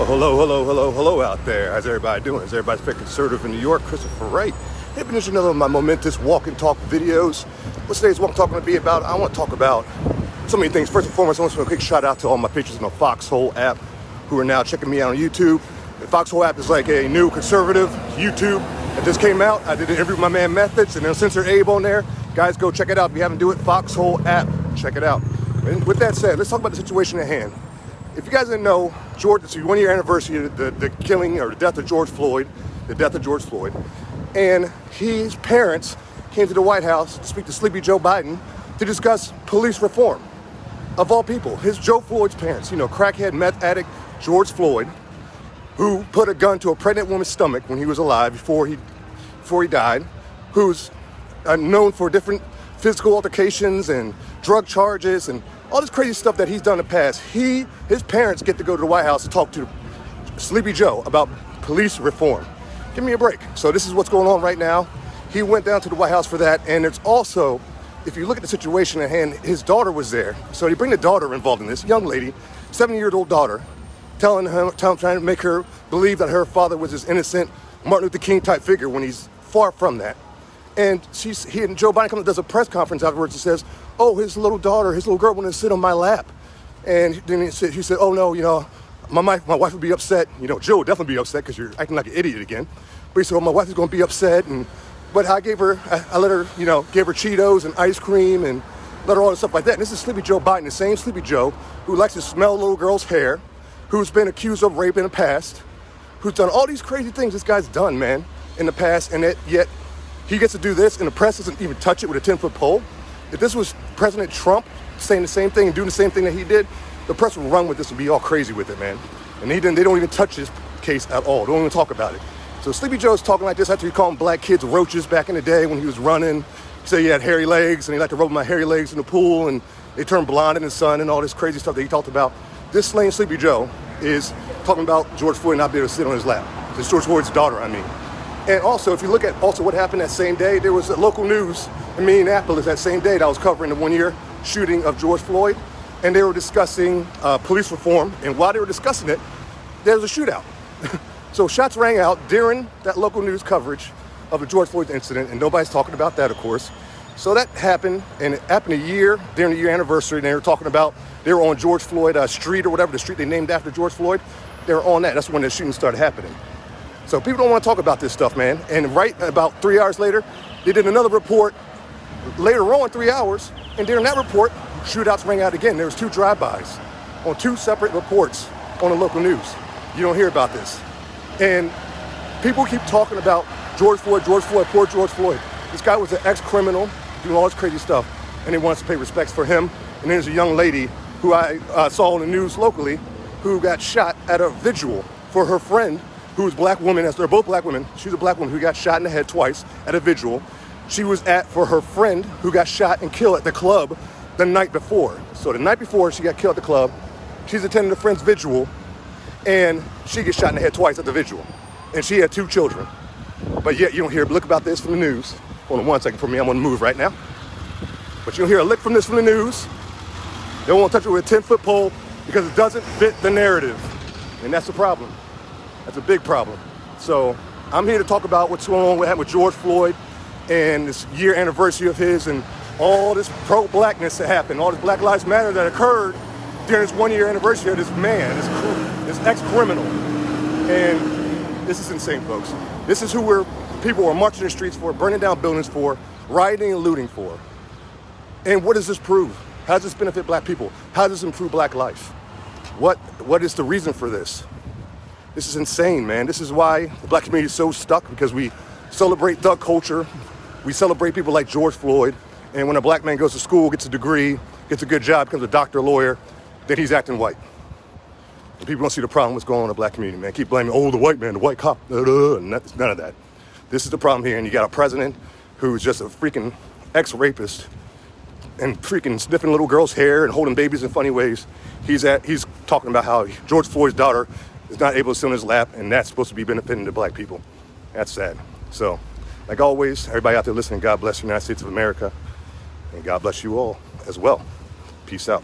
Well, hello out there. How's everybody doing? Is everybody very conservative in New York? Christopher Wright. Hey, been another one of my momentous walk and talk videos. What's today's walk and talk going to be about? I want to talk about so many things. First and foremost, I want to give a quick shout out to all my patrons in the Foxhole app who are now checking me out on YouTube. The Foxhole app is like a new conservative YouTube that just came out. I did an interview with my man Methods and then Censor Abe on there. Guys, go check it out. If you haven't do it, Foxhole app, check it out. And with that said, let's talk about the situation at hand. If you guys didn't know, it's the 1 year anniversary of the killing or the death of George Floyd, and his parents came to the White House to speak to Sleepy Joe Biden to discuss police reform. Of all people, Joe Floyd's parents, crackhead meth addict George Floyd, who put a gun to a pregnant woman's stomach when he was alive before he died, who's known for different physical altercations and drug charges and all this crazy stuff that he's done in the past. His parents get to go to the White House to talk to Sleepy Joe about police reform. Give me a break. So this is what's going on right now. He went down to the White House for that. And it's also, if you look at the situation at hand, his daughter was there. So they bring the daughter involved in this, young lady, 7-year-old daughter, trying to make her believe that her father was this innocent Martin Luther King type figure when he's far from that. And he and Joe Biden comes and does a press conference afterwards and says, oh, his little girl wanted to sit on my lap. And then he said, oh no, my wife would be upset. Joe would definitely be upset because you're acting like an idiot again. But he said, oh, my wife is going to be upset. But I let her, gave her Cheetos and ice cream and let her all this stuff like that. And this is Sleepy Joe Biden, the same Sleepy Joe who likes to smell little girls' hair, who's been accused of rape in the past, who's done all these crazy things this guy's done, man, in the past. And yet he gets to do this and the press doesn't even touch it with a 10-foot pole. If this was President Trump saying the same thing and doing the same thing that he did, the press would run with this and be all crazy with it, man. And they don't even touch his case at all. They don't even talk about it. So Sleepy Joe's talking like this after he called black kids roaches back in the day when he was running. He said he had hairy legs and he liked to rub my hairy legs in the pool and they turned blonde in the sun and all this crazy stuff that he talked about. This lame Sleepy Joe is talking about George Floyd not being able to sit on his lap. It's George Floyd's daughter, I mean. And also, if you look at what happened that same day, there was a local news in Minneapolis that same day that was covering the 1 year shooting of George Floyd. And they were discussing police reform. And while they were discussing it, there was a shootout. So shots rang out during that local news coverage of the George Floyd incident. And nobody's talking about that, of course. So that happened. And it happened during the year anniversary. And they were talking about, they were on George Floyd Street or whatever, the street they named after George Floyd. They were on that. That's when the shooting started happening. So people don't want to talk about this stuff, man. And right about 3 hours later, they did another report later on, 3 hours. And during that report, shootouts rang out again. There was 2 drive-bys on 2 separate reports on the local news. You don't hear about this. And people keep talking about George Floyd, poor George Floyd. This guy was an ex-criminal doing all this crazy stuff. And they want us to pay respects for him. And there's a young lady who I saw on the news locally who got shot at a vigil for her friend who's a black woman, as they're both black women. She's a black woman who got shot in the head twice at a vigil. She was for her friend who got shot and killed at the club the night before. So the night before she got killed at the club, she's attending a friend's vigil and she gets shot in the head twice at the vigil. And she had 2 children. But yet you don't hear a lick about this from the news. Hold on 1 second for me, I'm on the move right now. But you don't hear a lick from this from the news. They won't touch it with a 10-foot pole because it doesn't fit the narrative. And that's the problem. That's a big problem. So I'm here to talk about what's going on with George Floyd and this year anniversary of his and all this pro-blackness that happened, all this Black Lives Matter that occurred during this 1 year anniversary of this man, this ex-criminal. And this is insane, folks. This is who people are marching the streets for, burning down buildings for, rioting and looting for. And what does this prove? How does this benefit black people? How does this improve black life? What is the reason for this? This is insane, man. This is why the black community is so stuck, because we celebrate thug culture. We celebrate people like George Floyd. And when a black man goes to school, gets a degree, gets a good job, becomes a doctor, lawyer, then he's acting white. And people don't see the problem what's going on in the black community, man. Keep blaming, the white man, the white cop. None of that. This is the problem here. And you got a president who's just a freaking ex-rapist and freaking sniffing little girls' hair and holding babies in funny ways. He's talking about how George Floyd's daughter is not able to sit on his lap, and that's supposed to be benefiting the black people. That's sad. So, like always, everybody out there listening, God bless the United States of America, and God bless you all as well. Peace out.